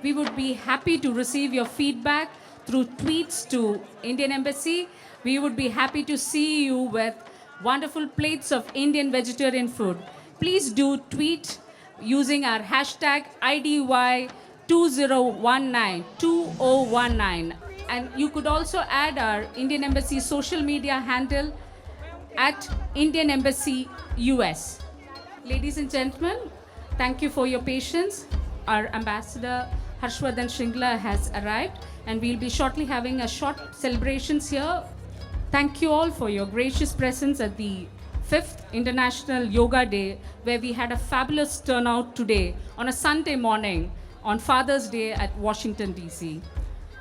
We would be happy to receive your feedback through tweets to Indian Embassy. We would be happy to see you with wonderful plates of Indian vegetarian food. Please do tweet using our hashtag IDY2019. And you could also add our Indian Embassy social media handle at Indian Embassy US. Ladies and gentlemen, thank you for your patience. Our ambassador Harshvardhan Shringla has arrived, and we'll be shortly having a short celebrations here. Thank you all for your gracious presence at the 5th International Yoga Day, where we had a fabulous turnout today on a Sunday morning on Father's Day at Washington, D.C.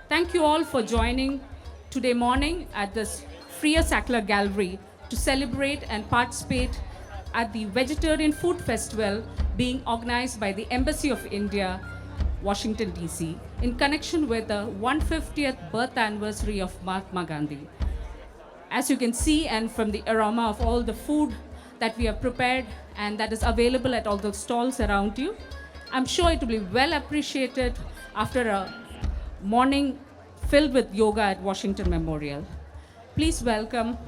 Thank you all for joining today morning at this Freer Sackler Gallery to celebrate and participate at the Vegetarian Food Festival being organized by the Embassy of India, Washington, D.C., in connection with the 150th birth anniversary of Mahatma Gandhi. As you can see, and from the aroma of all the food that we have prepared and that is available at all the stalls around you, I'm sure it will be well appreciated after a morning filled with yoga at Washington Memorial. Please welcome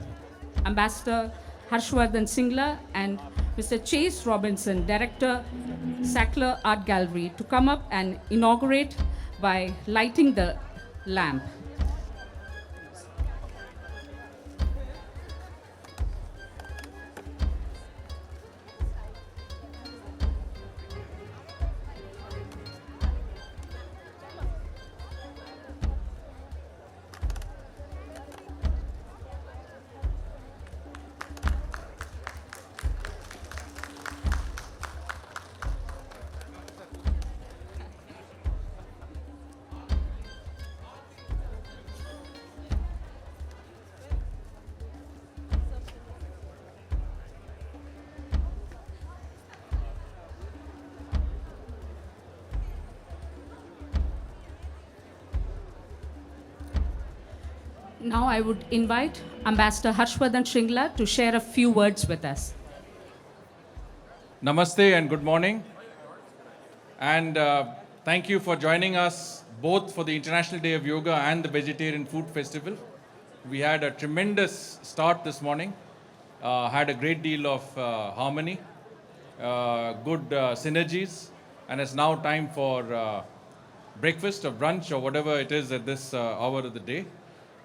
Ambassador Harshvardhan Shringla and Mr. Chase Robinson, Director, Sackler Art Gallery, to come up and inaugurate by lighting the lamp. Now I would invite Ambassador Harshvardhan Shringla to share a few words with us. Namaste and good morning. And thank you for joining us both for the International Day of Yoga and the Vegetarian Food Festival. We had a tremendous start this morning, had a great deal of harmony, good synergies, and it's now time for breakfast or brunch or whatever it is at this hour of the day.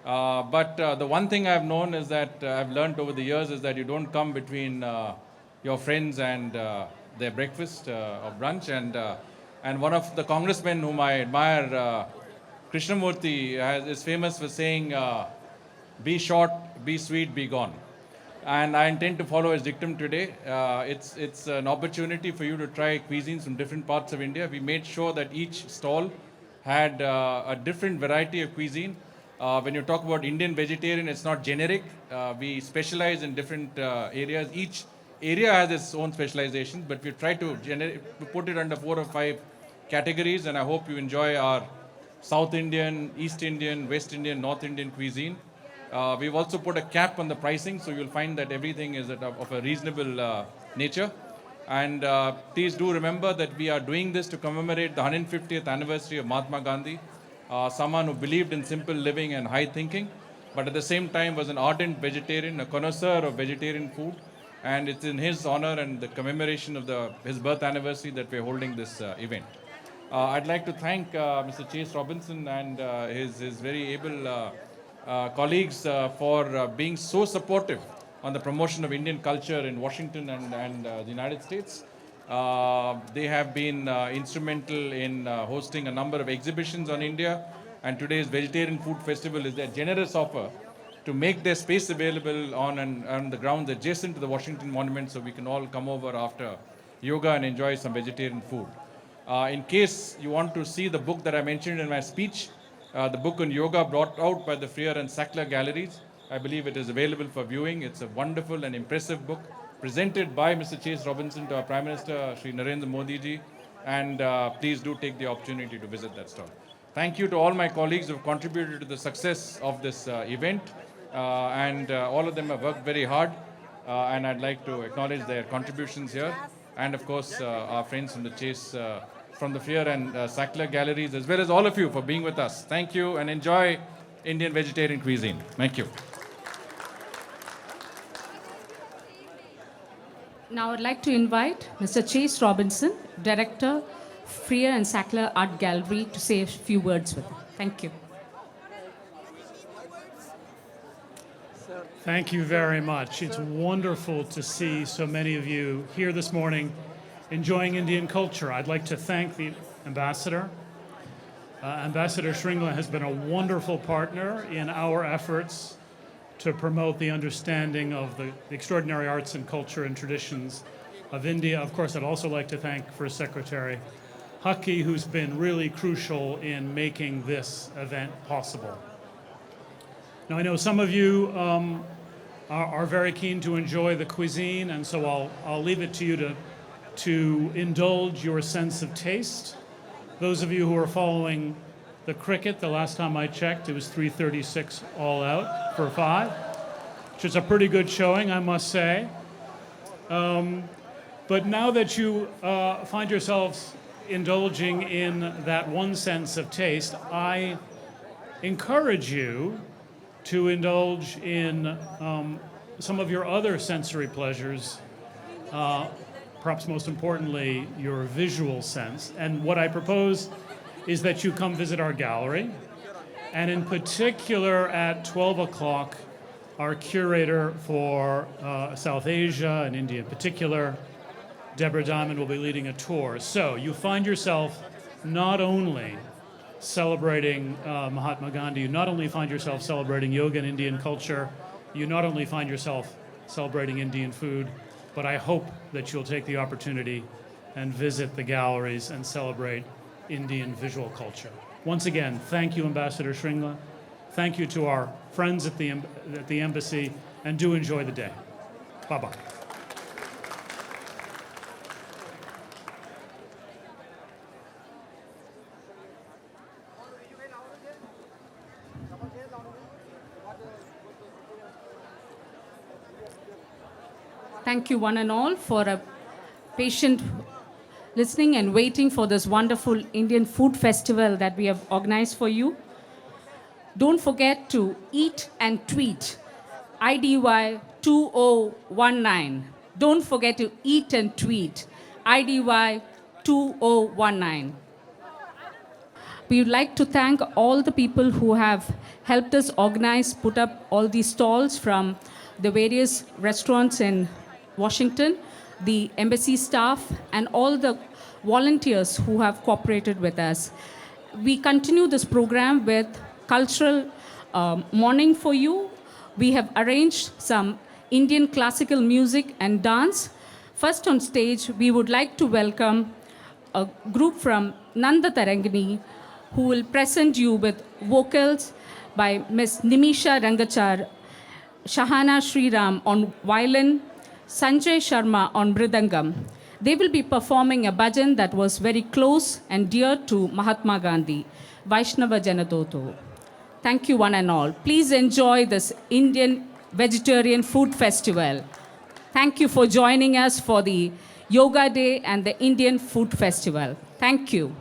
But the one thing I've known is that I've learned over the years is that you don't come between your friends and their breakfast or brunch. And one of the congressmen whom I admire, Krishnamurti, is famous for saying, be short, be sweet, be gone. And I intend to follow his dictum today. It's an opportunity for you to try cuisines from different parts of India. We made sure that each stall had a different variety of cuisine. When you talk about Indian vegetarian, it's not generic. We specialize in different areas. Each area has its own specializations, but we try to put it under 4 or 5 categories, and I hope you enjoy our South Indian, East Indian, West Indian, North Indian cuisine. We've also put a cap on the pricing, so you'll find that everything is of a reasonable nature. And please do remember that we are doing this to commemorate the 150th anniversary of Mahatma Gandhi, someone who believed in simple living and high thinking, but at the same time was an ardent vegetarian, a connoisseur of vegetarian food. And it's in his honor and the commemoration of his birth anniversary that we're holding this event. I'd like to thank Mr. Chase Robinson and his very able colleagues for being so supportive on the promotion of Indian culture in Washington and the United States. They have been instrumental in hosting a number of exhibitions on India, and today's Vegetarian Food Festival is their generous offer to make their space available on the grounds adjacent to the Washington Monument, so we can all come over after yoga and enjoy some vegetarian food. In case you want to see the book that I mentioned in my speech, the book on yoga brought out by the Freer and Sackler Galleries, I believe it is available for viewing. It's a wonderful and impressive book presented by Mr. Chase Robinson to our Prime Minister, Shri Narendra Modi ji, and please do take the opportunity to visit that stall. Thank you to all my colleagues who have contributed to the success of this event, and all of them have worked very hard, and I'd like to acknowledge their contributions here, and of course our friends from the Chase from the Freer and Sackler galleries, as well as all of you for being with us. Thank you and enjoy Indian vegetarian cuisine. Thank you. Now I'd like to invite Mr. Chase Robinson, Director, Freer and Sackler Art Gallery, to say a few words with you. Thank you. Thank you very much. It's wonderful to see so many of you here this morning enjoying Indian culture. I'd like to thank the ambassador. Ambassador Shringla has been a wonderful partner in our efforts to promote the understanding of the extraordinary arts and culture and traditions of India. Of course, I'd also like to thank First Secretary Haki, who's been really crucial in making this event possible. Now, I know some of you are very keen to enjoy the cuisine, and so I'll leave it to you to indulge your sense of taste. Those of you who are following the cricket, the last time I checked, it was 336 all out for 5, which is a pretty good showing, I must say. But now that you find yourselves indulging in that one sense of taste, I encourage you to indulge in some of your other sensory pleasures, perhaps most importantly, your visual sense. And what I propose is that you come visit our gallery, and in particular at 12 o'clock, our curator for South Asia and India in particular, Deborah Diamond, will be leading a tour. So you find yourself not only celebrating Mahatma Gandhi, you not only find yourself celebrating yoga and Indian culture, you not only find yourself celebrating Indian food, but I hope that you'll take the opportunity and visit the galleries and celebrate Indian visual culture. Once again, thank you, Ambassador Shringla. Thank you to our friends at the embassy, and do enjoy the day. Bye-bye. Thank you, one and all, for a patient listening and waiting for this wonderful Indian food festival that we have organized for you. Don't forget to eat and tweet IDY 2019. Don't forget to eat and tweet IDY 2019. We would like to thank all the people who have helped us organize, put up all these stalls from the various restaurants in Washington, the embassy staff, and all the volunteers who have cooperated with us. We continue this program with cultural morning for you. We have arranged some Indian classical music and dance. First on stage, we would like to welcome a group from Nanda Tarangini, who will present you with vocals by Ms. Nimisha Rangachar, Shahana Sriram on violin, Sanjay Sharma on mridangam. They will be performing a bhajan that was very close and dear to Mahatma Gandhi, Vaishnava Janadoto. Thank you, one and all. Please enjoy this Indian vegetarian food festival. Thank you for joining us for the Yoga Day and the Indian Food Festival. Thank you.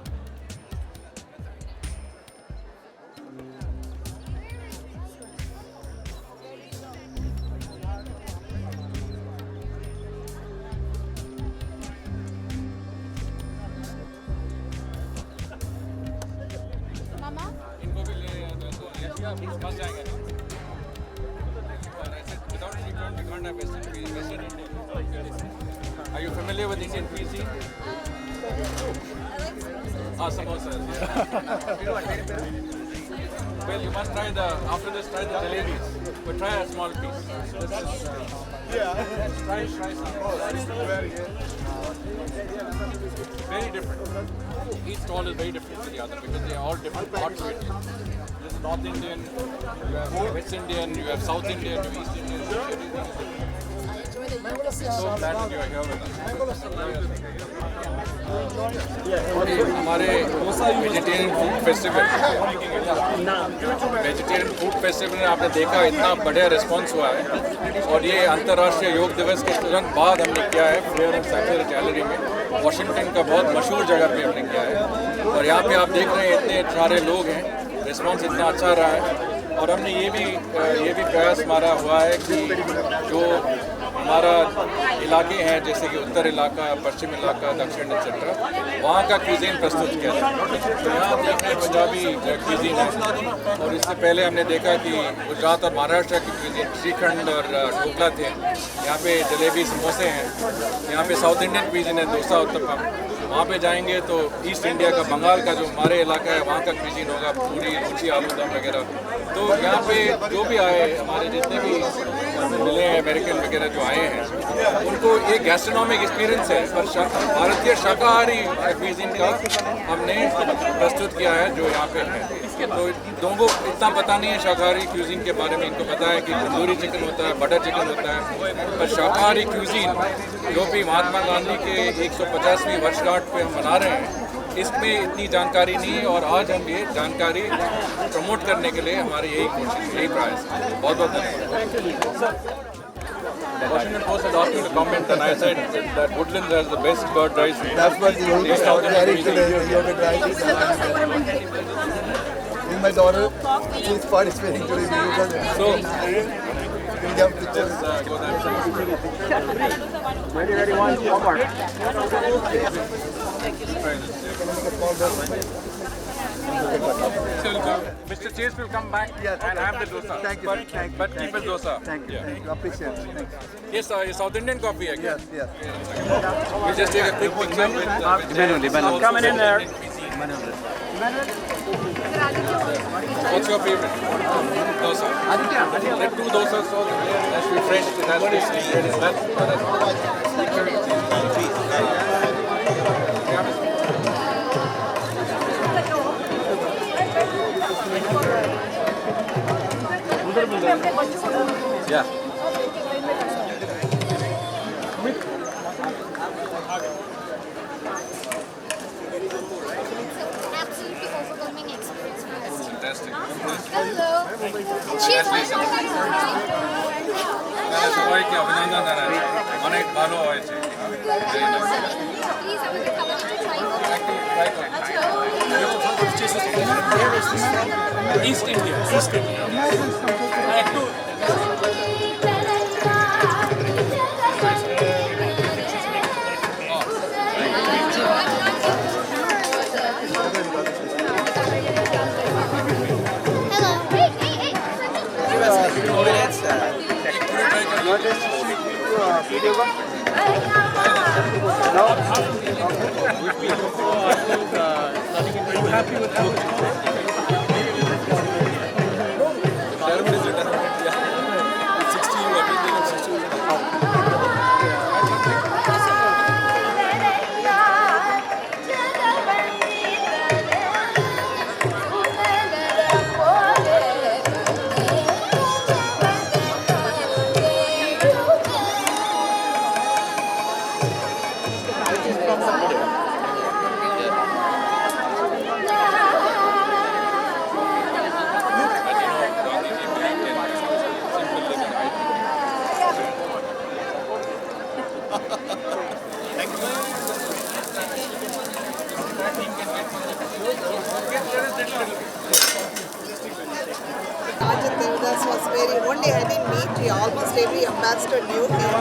Are you familiar with Indian cuisine? Samosas. Well, you must try after this, try the jalebis. But try a small piece. This is, try some. Very different. Each stall is very different to the other because they are all different parts of it. This is North Indian, you have West Indian, you have South Indian, you have East Indian. Everything is different. So glad that you are here with us. हमारे vegetarian food festival में आपने देखा इतना बढ़िया response हुआ है और ये अंतर्राष्ट्रीय योग दिवस के तुरंत बाद हमने किया है फ्रेयर एंड सैकलर गैलरी में वॉशिंगटन का बहुत मशहूर जगह पे हमने किया है और यहाँ पे आप देख रहे हैं इतने सारे लोग हैं, रिस्पॉन्स इतना अच्छा रहा है और हमने ये भी प्रयास हमारा हुआ है कि जो हमारा इलाके हैं जैसे कि उत्तर इलाका, पश्चिम इलाका, दक्षिण एक्सेट्रा, वहाँ का क्यूजीन प्रस्तुत किया है। तो यहाँ आप देख रहे हैं पंजाबी क्यूजीन है और इससे पहले हमने देखा कि गुजरात और महाराष्ट्र की क्यूजीन श्रीखंड और ढोकला थे। यहाँ पे जलेबी समोसे हैं, यहाँ पे साउथ इंडियन क्यूजीन है डोसा उत्तपम। वहाँ पे जाएंगे तो ईस्ट इंडिया का, बंगाल का जो हमारे इलाका है वहाँ का क्यूजीन होगा, पूरी लुची, आलू दम वगैरह। तो यहाँ पे जो भी आए, हमारे जितने भी मिले हैं अमेरिकन वगैरह जो आए हैं, उनको एक गैस्ट्रोनॉमिक एक्सपीरियंस है पर भारतीय शाकाहारी क्यूजीन का हमने प्रस्तुत किया है जो यहाँ पे है। तो लोगों को इतना पता नहीं है शाकाहारी क्यूजीन के बारे में। इनको पता है कि तंदूरी चिकन होता है, बटर चिकन होता है, पर शाकाहारी क्यूजीन जो भी महात्मा गांधी के 150वीं वर्षगांठ पे हम मना रहे हैं, इसमें इतनी जानकारी नहीं है और आज हम ये जानकारी प्रमोट करने के लिए हमारी यही कोशिश, यही प्रयास है। बहुत बहुत धन्यवाद। Washington Post had asked me to comment and I said that Woodlands has the best curd rice. That's what the only very today. Yogurt rice. And my daughter, she's participating today. So, We'll get pictures. go there. Mr. Chase will come back and have the dosa. Thank you. But keep his dosa. Thank you. Yeah. Thank you. Appreciate it. Thank you. Yes, South Indian coffee again. Yes, yes. We'll just take a quick picture with I'm coming in there. What's your favorite? Dosa. Let two dosas so that should be fresh. It has to be yeah. Absolutely overwhelming experience for us. Fantastic. Hello. She's my সবাইকে অভিনন্দন জানাই, অনেক ভালো হয়েছে। Please, I would recommend you to try it. East India. Hello. Rajan Devadas was very only I didn't meet almost every ambassador knew him.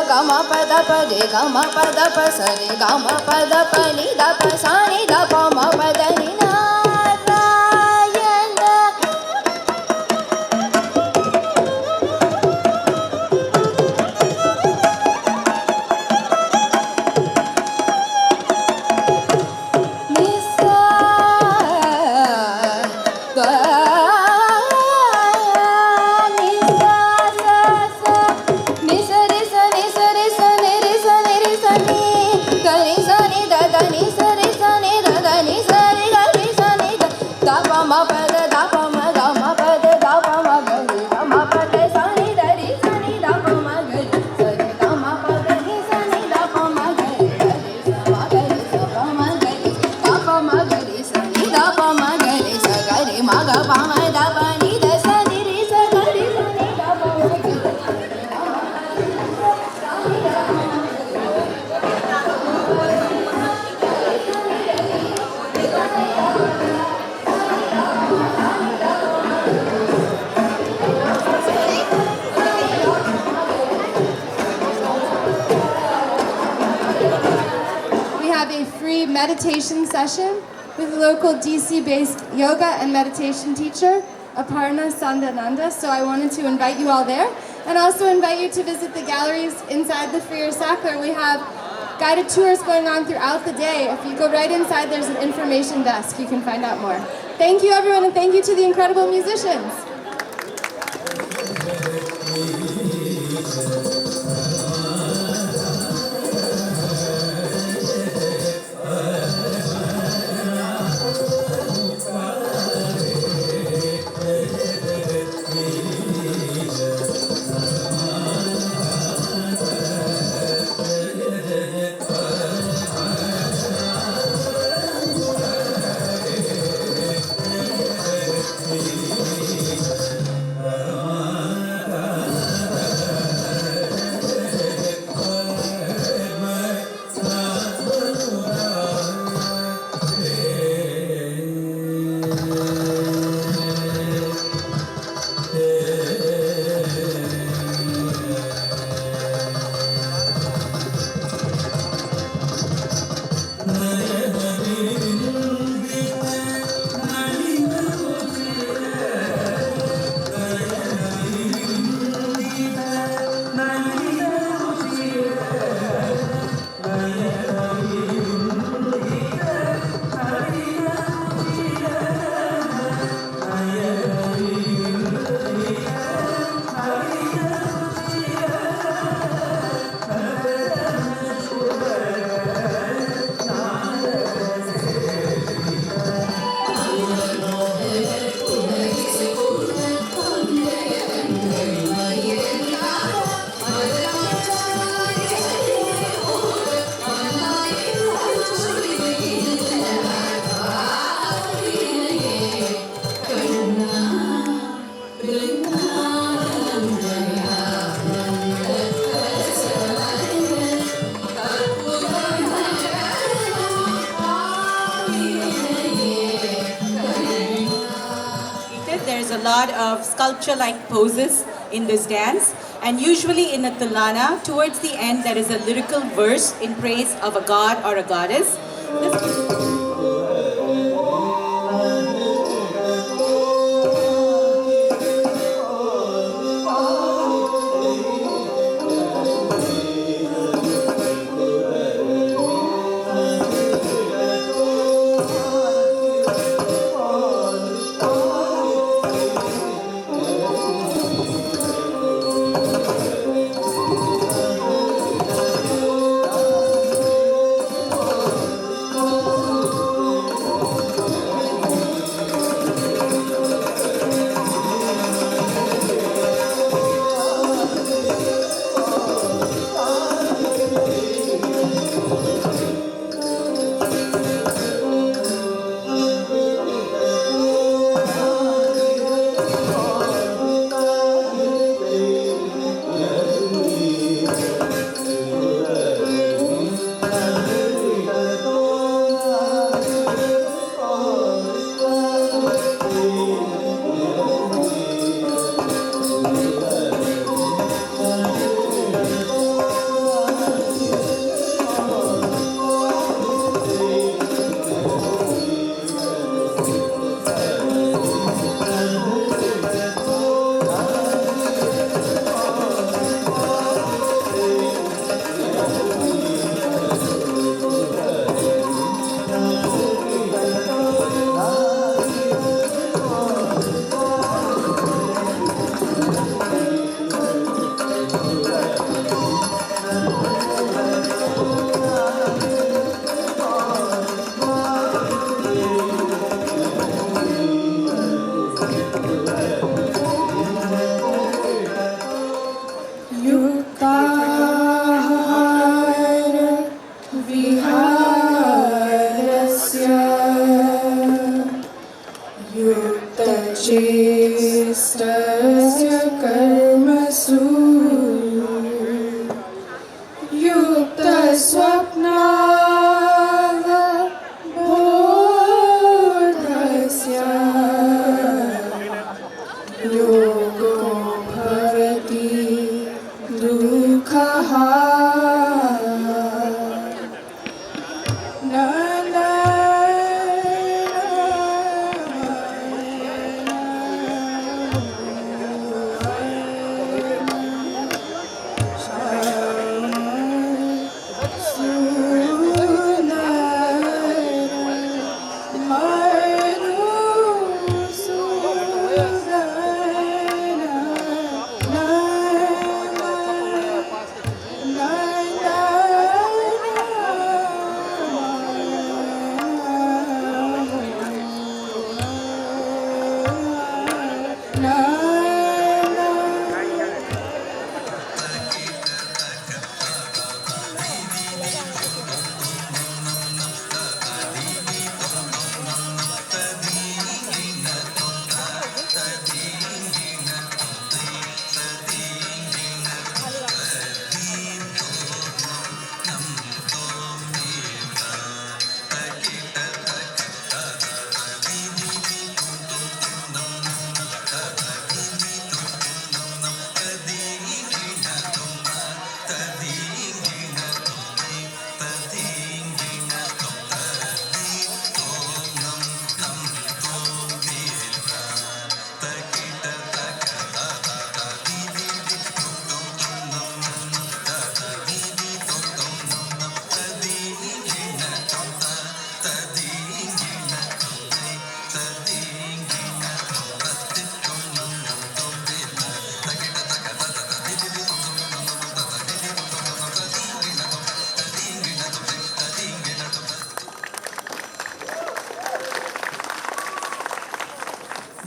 Gama pada pade gama pada pasare gama pada pani da pasani da pama pada ni narayana. have a free meditation session with a local DC-based yoga and meditation teacher, Aparna Sandananda. So I wanted to invite you all there, and also invite you to visit the galleries inside the Freer Sackler. We have guided tours going on throughout the day. If you go right inside, there's an information desk. You can find out more. Thank you, everyone, and thank you to the incredible musicians. There's a lot of sculpture-like poses in this dance, and usually in a Tilana, towards the end there is a lyrical verse in praise of a god or a goddess.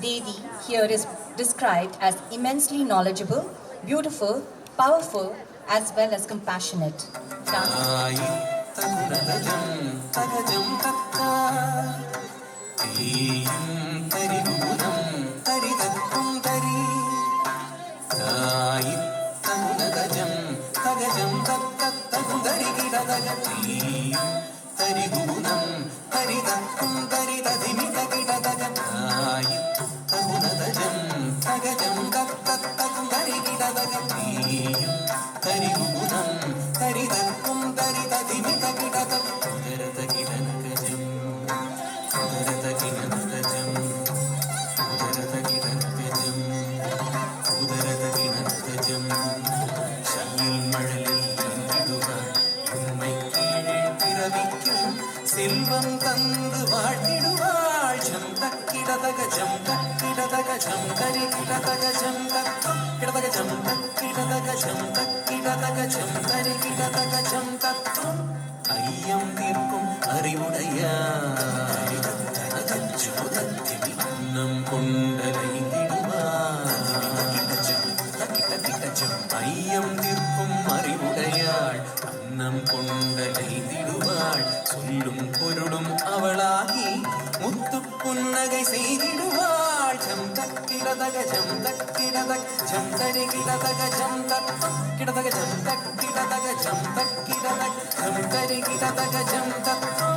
Devi here is described as immensely knowledgeable, beautiful, powerful, as well as compassionate. செல்வம் தந்து வாழ்த்திடுவாள் ஜம் தக்கிடதக ஜம் தக்கிடதக ஜம் கரி கிடதக ஜம் தக்கம் கிடதக ஜம் தக்கிடதக ஜம் தக்கிடதக ஜம் கரி கிடதக ஜம் தக்கம் ஐயம் தீர்க்கும் அறிவுடைய நம் கொண்டலை ஐயம் தீர்க்கும் அறிவுடையாள் அன்னம் கொண்டலை திடுவாள் சொல்லும் பொருளும் அவளாகி முத்து புன்னகை செய்திடுவாள் ஜம் தக்கிடதக ஜம் தக்கிடதக ஜம் தரி கிடதக ஜம் தக்கம் கிடதக ஜம் தக்கிடதக ஜம் தக்கிடதக ஜம் தரி கிடதக ஜம் தக்கம்